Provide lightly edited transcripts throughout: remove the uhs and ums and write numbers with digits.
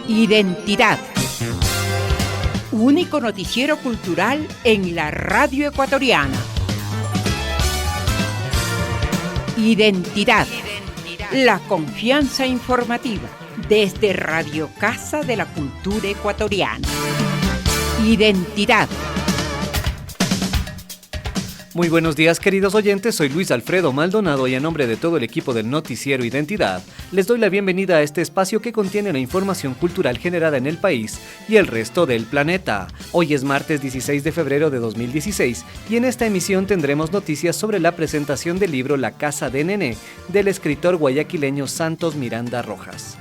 Identidad. Único noticiero cultural en la radio ecuatoriana. Identidad. La confianza informativa desde Radio Casa de la Cultura Ecuatoriana. Identidad. Muy buenos días, queridos oyentes, soy Luis Alfredo Maldonado y a nombre de todo el equipo del noticiero Identidad, les doy la bienvenida a este espacio que contiene la información cultural generada en el país y el resto del planeta. Hoy es martes 16 de febrero de 2016 y en esta emisión tendremos noticias sobre la presentación del libro La Casa de Nené del escritor guayaquileño Santos Miranda Rojas.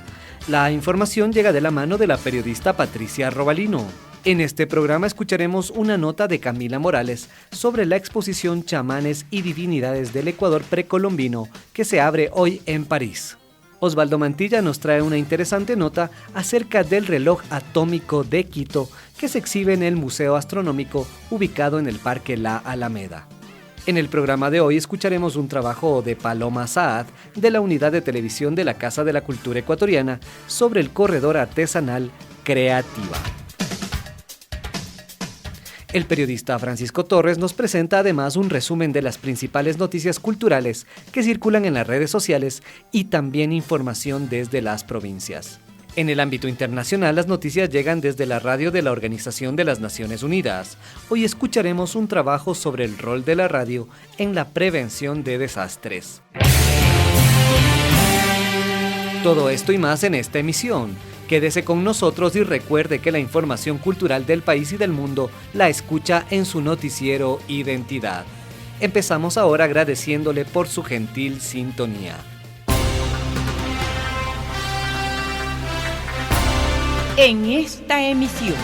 La información llega de la mano de la periodista Patricia Robalino. En este programa escucharemos una nota de Camila Morales sobre la exposición Chamanes y Divinidades del Ecuador precolombino que se abre hoy en París. Osvaldo Mantilla nos trae una interesante nota acerca del reloj atómico de Quito que se exhibe en el Museo Astronómico ubicado en el Parque La Alameda. En el programa de hoy escucharemos un trabajo de Paloma Saad de la unidad de televisión de la Casa de la Cultura Ecuatoriana sobre el corredor artesanal Creativa. El periodista Francisco Torres nos presenta además un resumen de las principales noticias culturales que circulan en las redes sociales y también información desde las provincias. En el ámbito internacional, las noticias llegan desde la radio de la Organización de las Naciones Unidas. Hoy escucharemos un trabajo sobre el rol de la radio en la prevención de desastres. Todo esto y más en esta emisión. Quédese con nosotros y recuerde que la información cultural del país y del mundo la escucha en su noticiero Identidad. Empezamos ahora agradeciéndole por su gentil sintonía. En esta emisión,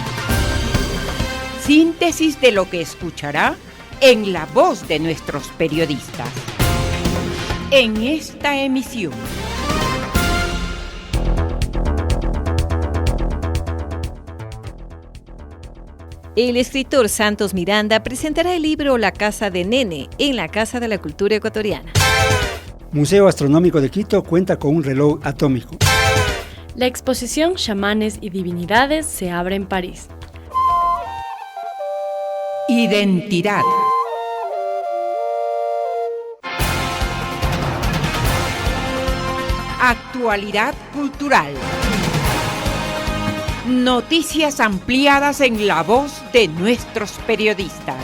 síntesis de lo que escuchará en la voz de nuestros periodistas. En esta emisión, el escritor Santos Miranda presentará el libro La Casa de Nené en la Casa de la Cultura Ecuatoriana. Museo Astronómico de Quito cuenta con un reloj atómico. La exposición Chamanes y Divinidades se abre en París. Identidad. Actualidad cultural. Noticias ampliadas en la voz de nuestros periodistas.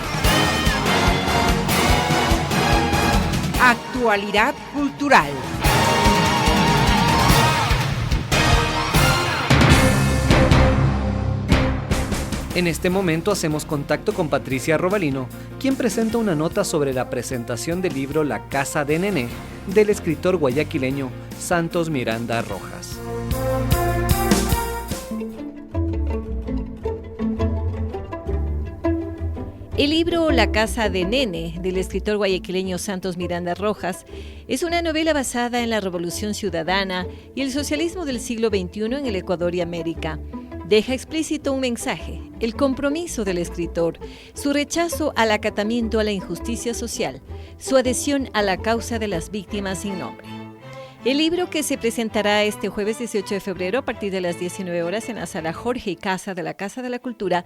Actualidad cultural. En este momento hacemos contacto con Patricia Robalino, quien presenta una nota sobre la presentación del libro La Casa de Nené del escritor guayaquileño Santos Miranda Rojas. El libro La Casa de Nené, del escritor guayaquileño Santos Miranda Rojas, es una novela basada en la Revolución Ciudadana y el socialismo del siglo XXI en el Ecuador y América. Deja explícito un mensaje, el compromiso del escritor, su rechazo al acatamiento a la injusticia social, su adhesión a la causa de las víctimas sin nombre. El libro, que se presentará este jueves 18 de febrero a partir de las 19 horas en la Sala Jorge y Casa de la Casa de la Cultura,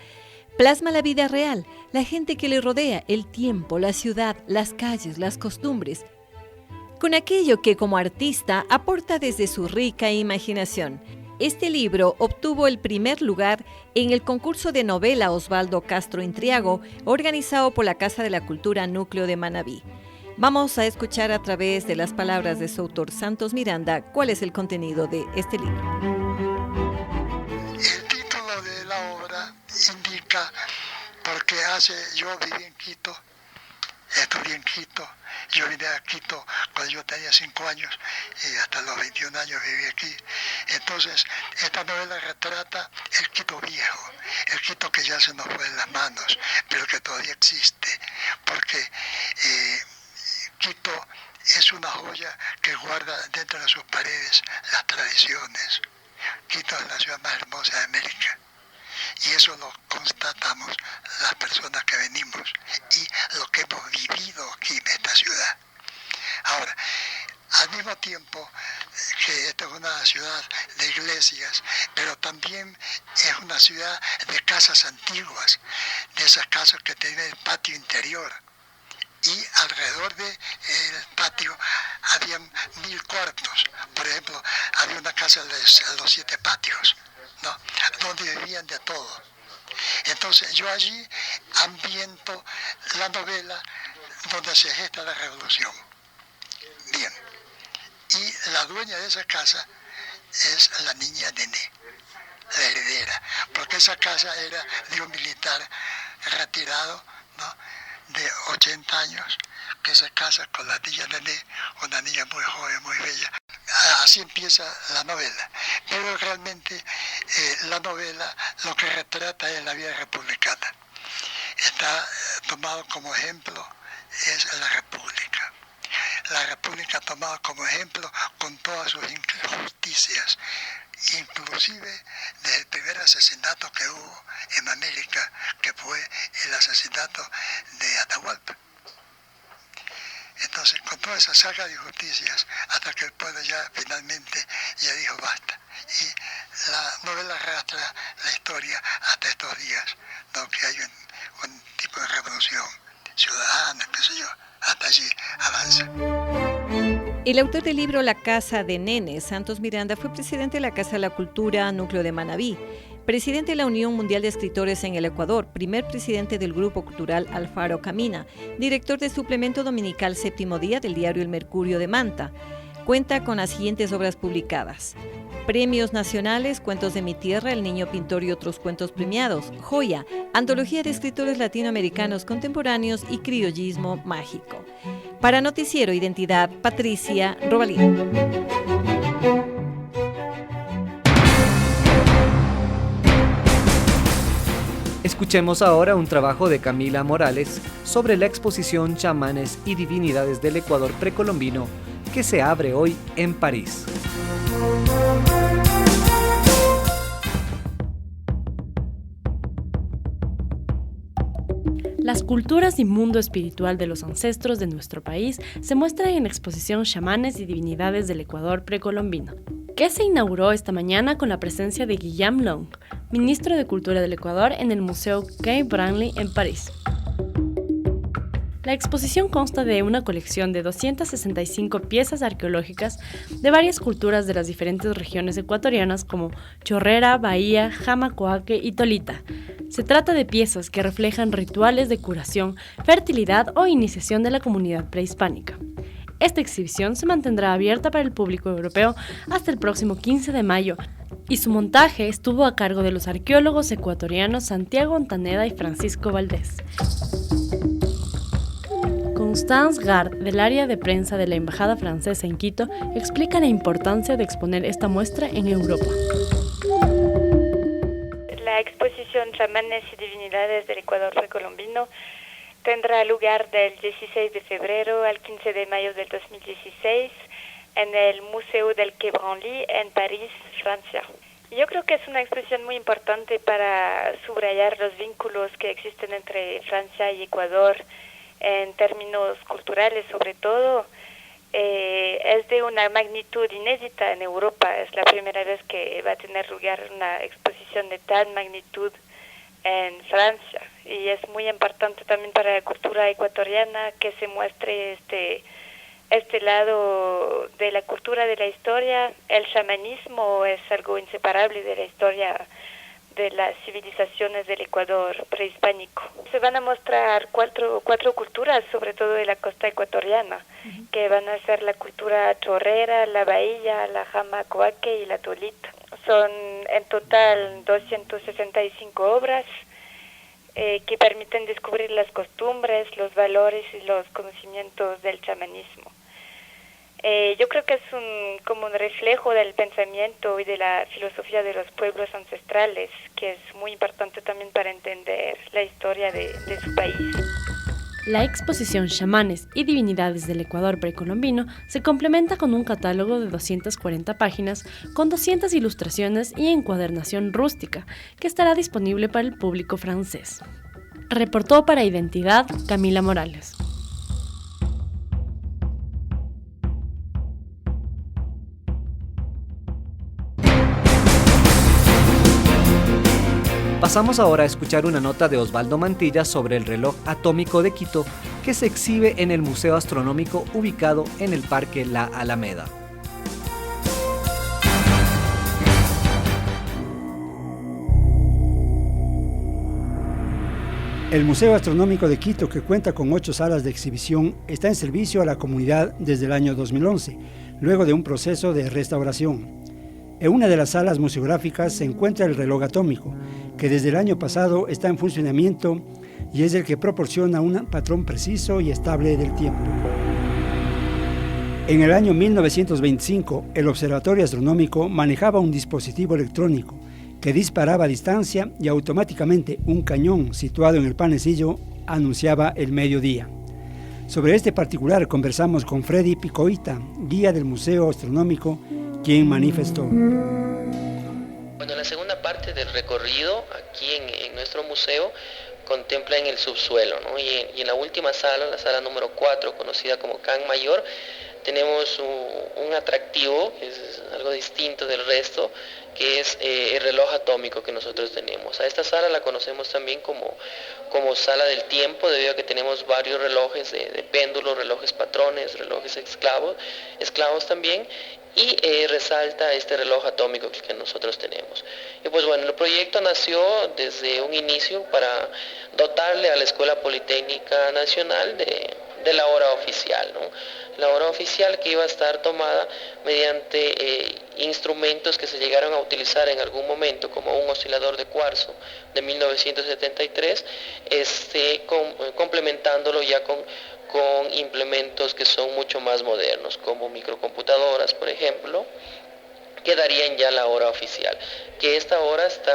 plasma la vida real, la gente que le rodea, el tiempo, la ciudad, las calles, las costumbres, con aquello que como artista aporta desde su rica imaginación. Este libro obtuvo el primer lugar en el concurso de novela Osvaldo Castro Intriago, organizado por la Casa de la Cultura Núcleo de Manabí. Vamos a escuchar a través de las palabras de su autor Santos Miranda cuál es el contenido de este libro. El título de la obra indica, porque yo viví en Quito, estudié en Quito, yo vine a Quito cuando yo tenía 5 años y hasta los 21 años viví aquí. Entonces, esta novela retrata el Quito viejo, el Quito que ya se nos fue en las manos, pero que todavía existe, porque Quito es una joya que guarda dentro de sus paredes las tradiciones. Quito es la ciudad más hermosa de América. Y eso lo constatamos las personas que venimos y lo que hemos vivido aquí en esta ciudad. Ahora, al mismo tiempo que esta es una ciudad de iglesias, pero también también es una ciudad de casas antiguas, de esas casas que tienen patio interior. Y alrededor del patio habían 1000 cuartos. Por ejemplo, había una casa de los 7 patios, ¿no? Donde vivían de todo. Entonces yo allí ambiento la novela donde se gesta la revolución. Bien. Y la dueña de esa casa es la niña Nené, la heredera, porque esa casa era de un militar retirado, ¿no?, de 80 años, que se casa con la niña Nené, una niña muy joven, muy bella. Así empieza la novela. Pero realmente la novela lo que retrata es la vida republicana. Está tomado como ejemplo es la República. La República tomada como ejemplo con todas sus injusticias, inclusive del primer asesinato que hubo en América, que fue el asesinato de Atahualpa. Entonces, con toda esa saga de injusticias, hasta que el pueblo ya finalmente ya dijo basta. Y la novela arrastra la historia hasta estos días, ¿no?, que hay un tipo de revolución ciudadana, qué sé yo, hasta allí avanza. El autor del libro La Casa de Nene, Santos Miranda, fue presidente de la Casa de la Cultura, Núcleo de Manabí, presidente de la Unión Mundial de Escritores en el Ecuador, primer presidente del Grupo Cultural Alfaro Camina, director de suplemento dominical Séptimo Día del diario El Mercurio de Manta. Cuenta con las siguientes obras publicadas: Premios Nacionales, Cuentos de mi Tierra, El Niño Pintor y otros cuentos premiados, Joya, Antología de Escritores Latinoamericanos Contemporáneos y Criollismo Mágico. Para Noticiero Identidad, Patricia Robalín. Escuchemos ahora un trabajo de Camila Morales sobre la exposición Chamanes y Divinidades del Ecuador Precolombino que se abre hoy en París. Las culturas y mundo espiritual de los ancestros de nuestro país se muestran en la exposición Chamanes y Divinidades del Ecuador Precolombino, que se inauguró esta mañana con la presencia de Guillaume Long, ministro de Cultura del Ecuador, en el Museo Quai Branly en París. La exposición consta de una colección de 265 piezas arqueológicas de varias culturas de las diferentes regiones ecuatorianas como Chorrera, Bahía, Jamacoaque y Tolita. Se trata de piezas que reflejan rituales de curación, fertilidad o iniciación de la comunidad prehispánica. Esta exhibición se mantendrá abierta para el público europeo hasta el próximo 15 de mayo y su montaje estuvo a cargo de los arqueólogos ecuatorianos Santiago Ontaneda y Francisco Valdés. Constance Gard, del área de prensa de la Embajada Francesa en Quito, explica la importancia de exponer esta muestra en Europa. La exposición Chamanes y Divinidades del Ecuador Precolombino tendrá lugar del 16 de febrero al 15 de mayo del 2016 en el Museo del Quai Branly en París, Francia. Yo creo que es una exposición muy importante para subrayar los vínculos que existen entre Francia y Ecuador en términos culturales, sobre todo. Es de una magnitud inédita en Europa. Es la primera vez que va a tener lugar una exposición de tal magnitud en Francia, y es muy importante también para la cultura ecuatoriana que se muestre este lado de la cultura, de la historia. El chamanismo es algo inseparable de la historia de las civilizaciones del Ecuador prehispánico. Se van a mostrar cuatro culturas, sobre todo de la costa ecuatoriana, que van a ser la cultura chorrera, la bahía, la jamacoaque y la tolita. Son en total 265 obras que permiten descubrir las costumbres, los valores y los conocimientos del chamanismo. Yo creo que es como un reflejo del pensamiento y de la filosofía de los pueblos ancestrales, que es muy importante también para entender la historia de su país. La exposición Chamanes y Divinidades del Ecuador Precolombino se complementa con un catálogo de 240 páginas con 200 ilustraciones y encuadernación rústica, que estará disponible para el público francés. Reportó para Identidad Camila Morales. Pasamos ahora a escuchar una nota de Osvaldo Mantilla sobre el reloj atómico de Quito que se exhibe en el Museo Astronómico ubicado en el Parque La Alameda. El Museo Astronómico de Quito, que cuenta con 8 salas de exhibición, está en servicio a la comunidad desde el año 2011, luego de un proceso de restauración. En una de las salas museográficas se encuentra el reloj atómico, que desde el año pasado está en funcionamiento y es el que proporciona un patrón preciso y estable del tiempo. En el año 1925, el Observatorio Astronómico manejaba un dispositivo electrónico que disparaba a distancia y automáticamente un cañón situado en el panecillo anunciaba el mediodía. Sobre este particular conversamos con Freddy Picoita, guía del Museo Astronómico, quien manifestó. Bueno, la segunda parte del recorrido aquí en nuestro museo contempla en el subsuelo, ¿no? Y en la última sala, la sala número 4, conocida como Can Mayor, tenemos un atractivo, que es algo distinto del resto, que es el reloj atómico que nosotros tenemos. A esta sala la conocemos también como sala del tiempo, debido a que tenemos varios relojes de péndulos, relojes patrones, relojes esclavos también, y resalta este reloj atómico que nosotros tenemos. Y pues bueno, el proyecto nació desde un inicio para dotarle a la Escuela Politécnica Nacional de la hora oficial, ¿no? La hora oficial que iba a estar tomada mediante instrumentos que se llegaron a utilizar en algún momento, como un oscilador de cuarzo de 1973, complementándolo ya con implementos que son mucho más modernos, como microcomputadoras, por ejemplo, que darían ya la hora oficial, que esta hora está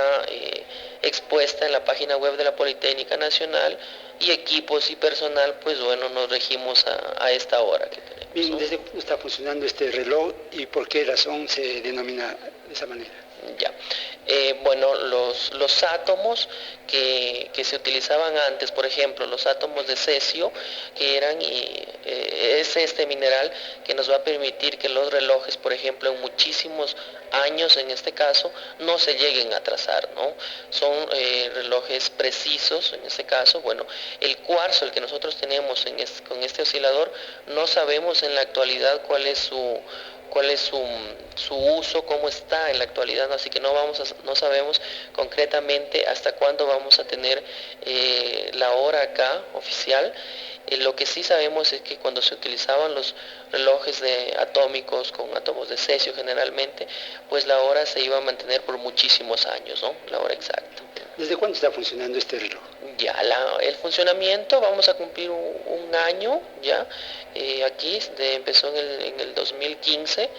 expuesta en la página web de la Politécnica Nacional, y equipos y personal, pues bueno, nos regimos a esta hora que tenemos. Bien, ¿desde cuándo está funcionando este reloj y por qué razón se denomina de esa manera? Ya. Bueno, los átomos que se utilizaban antes, por ejemplo, los átomos de cesio, que eran, es este mineral que nos va a permitir que los relojes, por ejemplo, en muchísimos años, en este caso, no se lleguen a trazar, ¿no? Son relojes precisos, en este caso. Bueno, el cuarzo, el que nosotros tenemos con este oscilador, no sabemos en la actualidad cuál es su uso, cómo está en la actualidad, ¿no? Así que no sabemos concretamente hasta cuándo vamos a tener la hora acá oficial. Lo que sí sabemos es que cuando se utilizaban los relojes atómicos con átomos de cesio generalmente, pues la hora se iba a mantener por muchísimos años, ¿no? La hora exacta. ¿Desde cuándo está funcionando este reloj? Ya, el funcionamiento, vamos a cumplir un año ya. Aquí empezó en el 2015,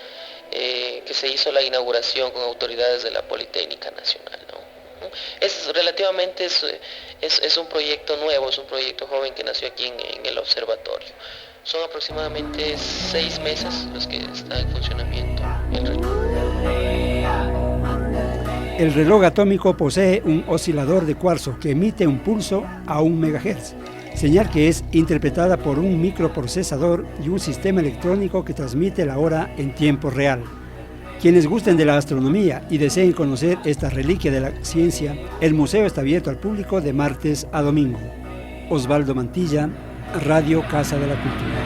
que se hizo la inauguración con autoridades de la Politécnica Nacional, ¿no? Es un proyecto nuevo, es un proyecto joven que nació aquí en el observatorio. Son aproximadamente 6 meses los que está en funcionamiento el reloj. El reloj atómico posee un oscilador de cuarzo que emite un pulso a 1 MHz, señal que es interpretada por un microprocesador y un sistema electrónico que transmite la hora en tiempo real. Quienes gusten de la astronomía y deseen conocer esta reliquia de la ciencia, el museo está abierto al público de martes a domingo. Osvaldo Mantilla, Radio Casa de la Cultura.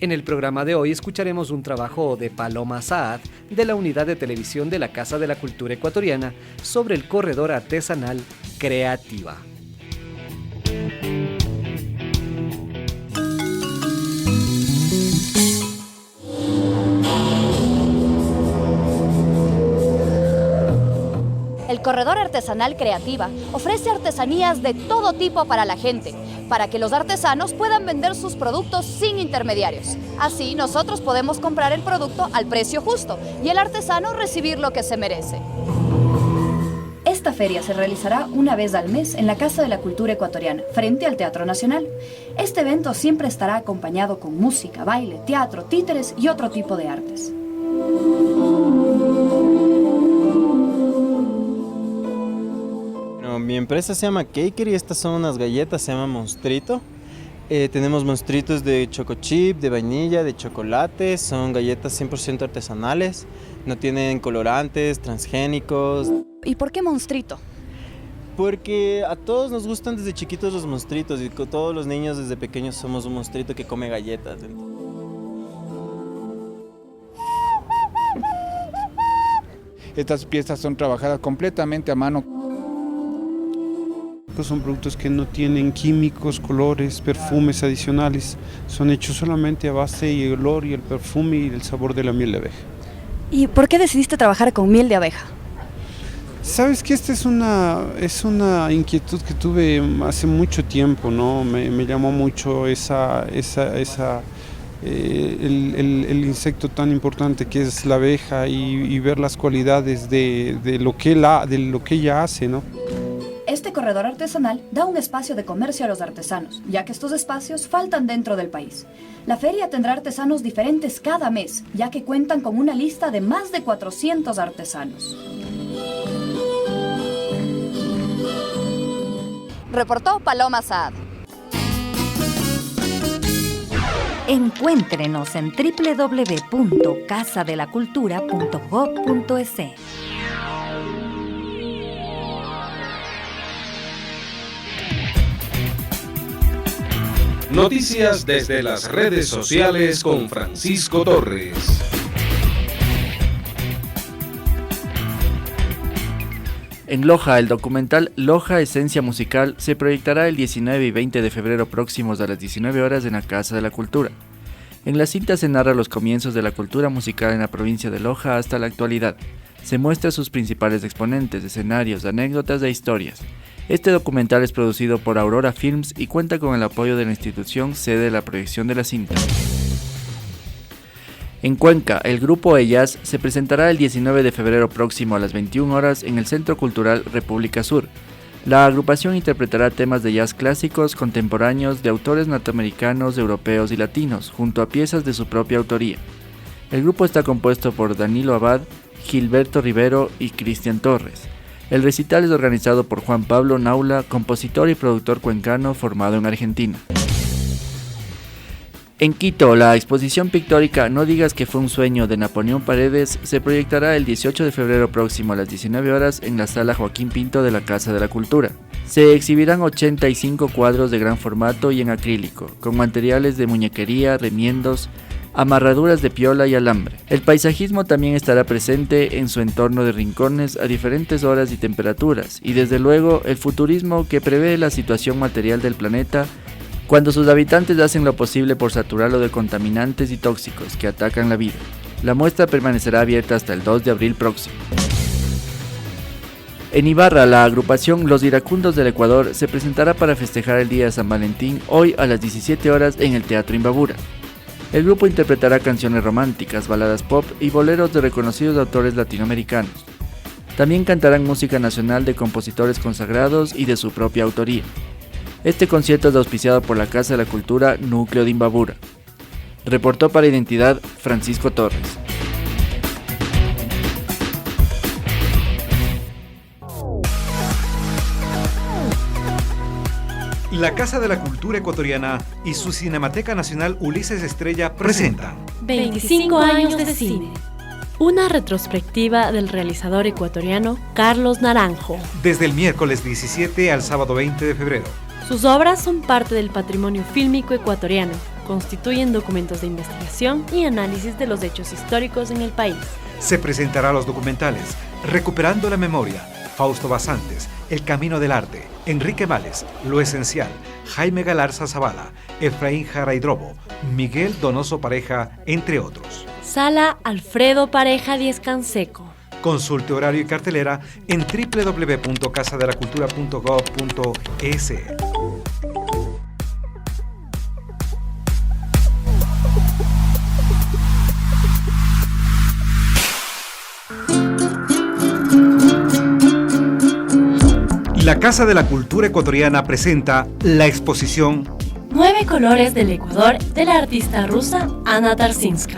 En el programa de hoy escucharemos un trabajo de Paloma Saad de la unidad de televisión de la Casa de la Cultura Ecuatoriana sobre el corredor artesanal Creativa. El corredor artesanal Creativa ofrece artesanías de todo tipo para la gente, para que los artesanos puedan vender sus productos sin intermediarios. Así, nosotros podemos comprar el producto al precio justo y el artesano recibir lo que se merece. Esta feria se realizará una vez al mes en la Casa de la Cultura Ecuatoriana, frente al Teatro Nacional. Este evento siempre estará acompañado con música, baile, teatro, títeres y otro tipo de artes. Mi empresa se llama Caker y estas son unas galletas, se llama Monstrito. Tenemos monstruitos de choco chip, de vainilla, de chocolate, son galletas 100% artesanales, no tienen colorantes, transgénicos. ¿Y por qué monstruito? Porque a todos nos gustan desde chiquitos los monstruitos y todos los niños desde pequeños somos un monstruito que come galletas. Estas piezas son trabajadas completamente a mano. Son productos que no tienen químicos, colores, perfumes adicionales. Son hechos solamente a base del olor y el perfume y el sabor de la miel de abeja. ¿Y por qué decidiste trabajar con miel de abeja? Sabes que esta es una inquietud que tuve hace mucho tiempo, ¿no? Me llamó mucho el insecto tan importante que es la abeja y ver las cualidades de lo que ella hace, ¿no? Este corredor artesanal da un espacio de comercio a los artesanos, ya que estos espacios faltan dentro del país. La feria tendrá artesanos diferentes cada mes, ya que cuentan con una lista de más de 400 artesanos. Reportó Paloma Saad. Encuéntrenos en www.casadelacultura.gov.es. Noticias desde las redes sociales con Francisco Torres. En Loja, el documental Loja Esencia Musical se proyectará el 19 y 20 de febrero próximos a las 19 horas en la Casa de la Cultura. En la cinta se narra los comienzos de la cultura musical en la provincia de Loja hasta la actualidad. Se muestra sus principales exponentes, escenarios, anécdotas e historias. Este documental es producido por Aurora Films y cuenta con el apoyo de la institución sede de la proyección de la cinta. En Cuenca, el grupo Ellas se presentará el 19 de febrero próximo a las 21 horas en el Centro Cultural República Sur. La agrupación interpretará temas de jazz clásicos contemporáneos de autores norteamericanos, europeos y latinos, junto a piezas de su propia autoría. El grupo está compuesto por Danilo Abad, Gilberto Rivero y Cristian Torres. El recital es organizado por Juan Pablo Naula, compositor y productor cuencano formado en Argentina. En Quito, la exposición pictórica No digas que fue un sueño de Napoleón Paredes se proyectará el 18 de febrero próximo a las 19 horas en la sala Joaquín Pinto de la Casa de la Cultura. Se exhibirán 85 cuadros de gran formato y en acrílico, con materiales de muñequería, remiendos, amarraduras de piola y alambre. El paisajismo también estará presente en su entorno de rincones a diferentes horas y temperaturas, y desde luego el futurismo que prevé la situación material del planeta cuando sus habitantes hacen lo posible por saturarlo de contaminantes y tóxicos que atacan la vida. La muestra permanecerá abierta hasta el 2 de abril próximo. En Ibarra, la agrupación Los Iracundos del Ecuador se presentará para festejar el Día de San Valentín hoy a las 17 horas en el Teatro Imbabura. El grupo interpretará canciones románticas, baladas pop y boleros de reconocidos autores latinoamericanos. También cantarán música nacional de compositores consagrados y de su propia autoría. Este concierto es auspiciado por la Casa de la Cultura Núcleo de Imbabura. Reportó para Identidad Francisco Torres. La Casa de la Cultura Ecuatoriana y su Cinemateca Nacional Ulises Estrella presentan 25 años de cine. Una retrospectiva del realizador ecuatoriano Carlos Naranjo. Desde el miércoles 17 al sábado 20 de febrero. Sus obras son parte del patrimonio fílmico ecuatoriano, constituyen documentos de investigación y análisis de los hechos históricos en el país. Se presentará los documentales Recuperando la Memoria, Fausto Basantes, El Camino del Arte, Enrique Vales, Lo Esencial, Jaime Galarza Zavala, Efraín Jara Hidrobo, Miguel Donoso Pareja, entre otros. Sala Alfredo Pareja Díez Canseco. Consulte horario y cartelera en www.casadelacultura.gov.es. La Casa de la Cultura Ecuatoriana presenta la exposición 9 colores del Ecuador de la artista rusa Anna Tarsinska.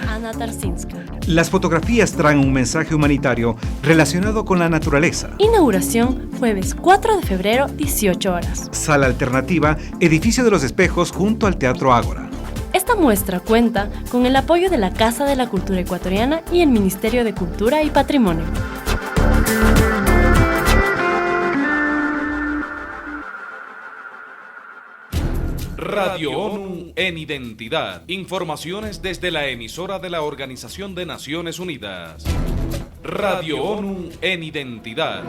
Las fotografías traen un mensaje humanitario relacionado con la naturaleza. Inauguración jueves 4 de febrero, 18 horas. Sala alternativa, edificio de los espejos junto al Teatro Ágora. Esta muestra cuenta con el apoyo de la Casa de la Cultura Ecuatoriana y el Ministerio de Cultura y Patrimonio. Radio ONU en Identidad. Informaciones desde la emisora de la Organización de Naciones Unidas. Radio ONU en Identidad.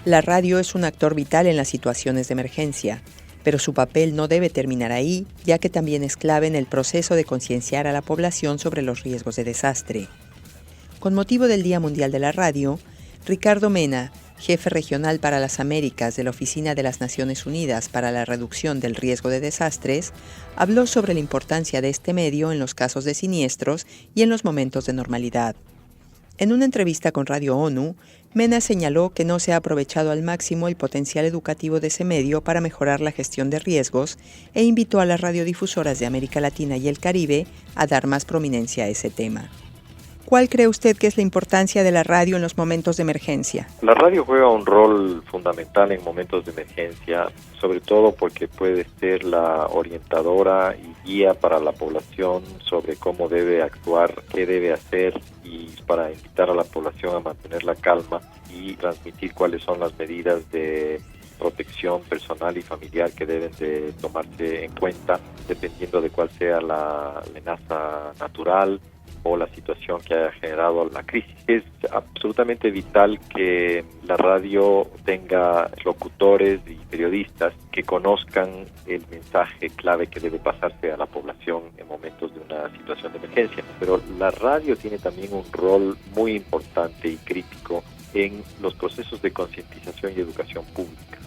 La radio es un actor vital en las situaciones de emergencia, pero su papel no debe terminar ahí, ya que también es clave en el proceso de concienciar a la población sobre los riesgos de desastre. Con motivo del Día Mundial de la Radio, Ricardo Mena, jefe regional para las Américas de la Oficina de las Naciones Unidas para la Reducción del Riesgo de Desastres, habló sobre la importancia de este medio en los casos de siniestros y en los momentos de normalidad. En una entrevista con Radio ONU, Mena señaló que no se ha aprovechado al máximo el potencial educativo de ese medio para mejorar la gestión de riesgos e invitó a las radiodifusoras de América Latina y el Caribe a dar más prominencia a ese tema. ¿Cuál cree usted que es la importancia de la radio en los momentos de emergencia? La radio juega un rol fundamental en momentos de emergencia, sobre todo porque puede ser la orientadora y guía para la población sobre cómo debe actuar, qué debe hacer, y para invitar a la población a mantener la calma y transmitir cuáles son las medidas de protección personal y familiar que deben de tomarse en cuenta dependiendo de cuál sea la amenaza natural o la situación que haya generado la crisis. Es absolutamente vital que la radio tenga locutores y periodistas que conozcan el mensaje clave que debe pasarse a la población en momentos de una situación de emergencia. Pero la radio tiene también un rol muy importante y crítico en los procesos de concientización y educación pública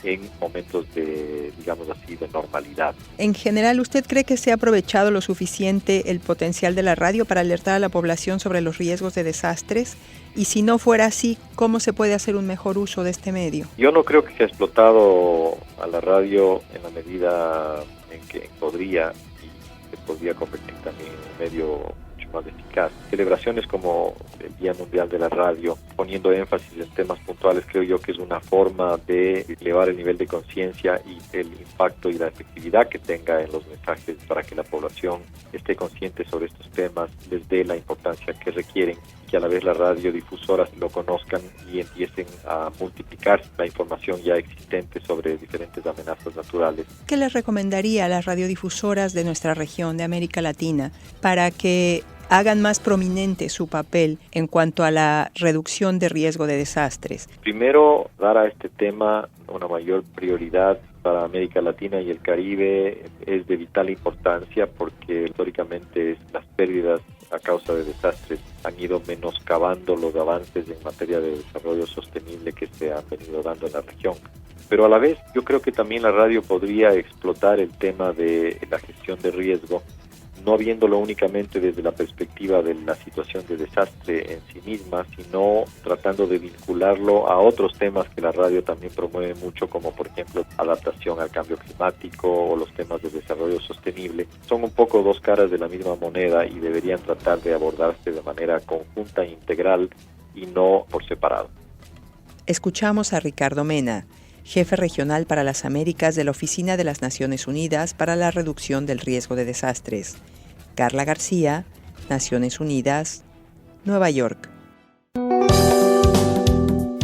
en momentos de, digamos así, de normalidad. En general, ¿usted cree que se ha aprovechado lo suficiente el potencial de la radio para alertar a la población sobre los riesgos de desastres? Y si no fuera así, ¿cómo se puede hacer un mejor uso de este medio? Yo no creo que se ha explotado a la radio en la medida en que podría, y se podría convertir también en un medio mucho más eficaz. Celebraciones como el Día Mundial de la Radio, poniendo énfasis en temas puntuales, creo yo que es una forma de elevar el nivel de conciencia y el impacto y la efectividad que tenga en los mensajes para que la población esté consciente sobre estos temas, les dé la importancia que requieren, que a la vez las radiodifusoras lo conozcan y empiecen a multiplicar la información ya existente sobre diferentes amenazas naturales. ¿Qué les recomendaría a las radiodifusoras de nuestra región, de América Latina, para que hagan más prominente su papel en cuanto a la reducción de riesgo de desastres? Primero, dar a este tema una mayor prioridad para América Latina y el Caribe es de vital importancia porque históricamente las pérdidas a causa de desastres han ido menoscabando los avances en materia de desarrollo sostenible que se han venido dando en la región. Pero a la vez yo creo que también la radio podría explotar el tema de la gestión de riesgo, no viéndolo únicamente desde la perspectiva de la situación de desastre en sí misma, sino tratando de vincularlo a otros temas que la radio también promueve mucho, como por ejemplo adaptación al cambio climático o los temas de desarrollo sostenible. Son un poco dos caras de la misma moneda y deberían tratar de abordarse de manera conjunta e integral y no por separado. Escuchamos a Ricardo Mena, jefe regional para las Américas de la Oficina de las Naciones Unidas para la Reducción del Riesgo de Desastres. Carla García, Naciones Unidas, Nueva York.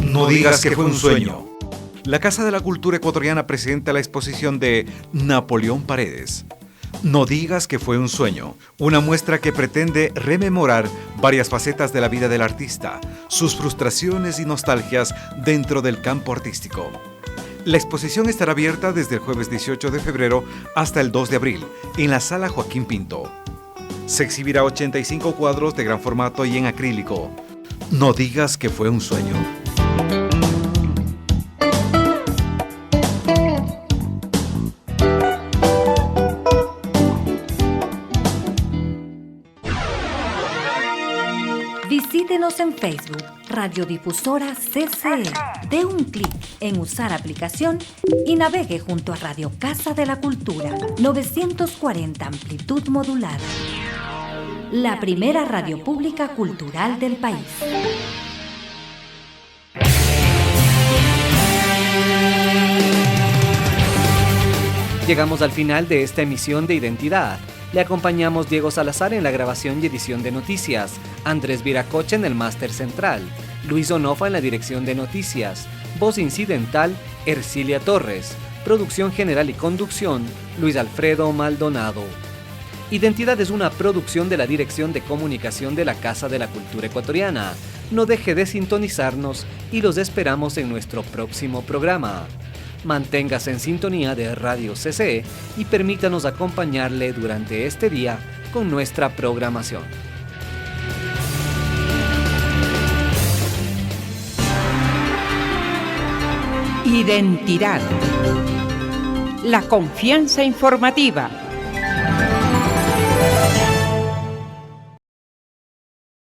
No digas que fue un sueño. La Casa de la Cultura Ecuatoriana presenta la exposición de Napoleón Paredes. No digas que fue un sueño, una muestra que pretende rememorar varias facetas de la vida del artista, sus frustraciones y nostalgias dentro del campo artístico. La exposición estará abierta desde el jueves 18 de febrero hasta el 2 de abril en la Sala Joaquín Pinto. Se exhibirá 85 cuadros de gran formato y en acrílico. No digas que fue un sueño. Visítenos en Facebook, Radiodifusora CCE. Dé un clic en Usar aplicación y navegue junto a Radio Casa de la Cultura, 940 amplitud modulada. La primera radio pública cultural del país. Llegamos al final de esta emisión de Identidad. Le acompañamos Diego Salazar en la grabación y edición de noticias, Andrés Viracocha en el máster central, Luis Onofa en la dirección de noticias, voz incidental, Ercilia Torres, producción general y conducción, Luis Alfredo Maldonado. Identidad es una producción de la Dirección de Comunicación de la Casa de la Cultura Ecuatoriana. No deje de sintonizarnos y los esperamos en nuestro próximo programa. Manténgase en sintonía de Radio CCE y permítanos acompañarle durante este día con nuestra programación. Identidad. La confianza informativa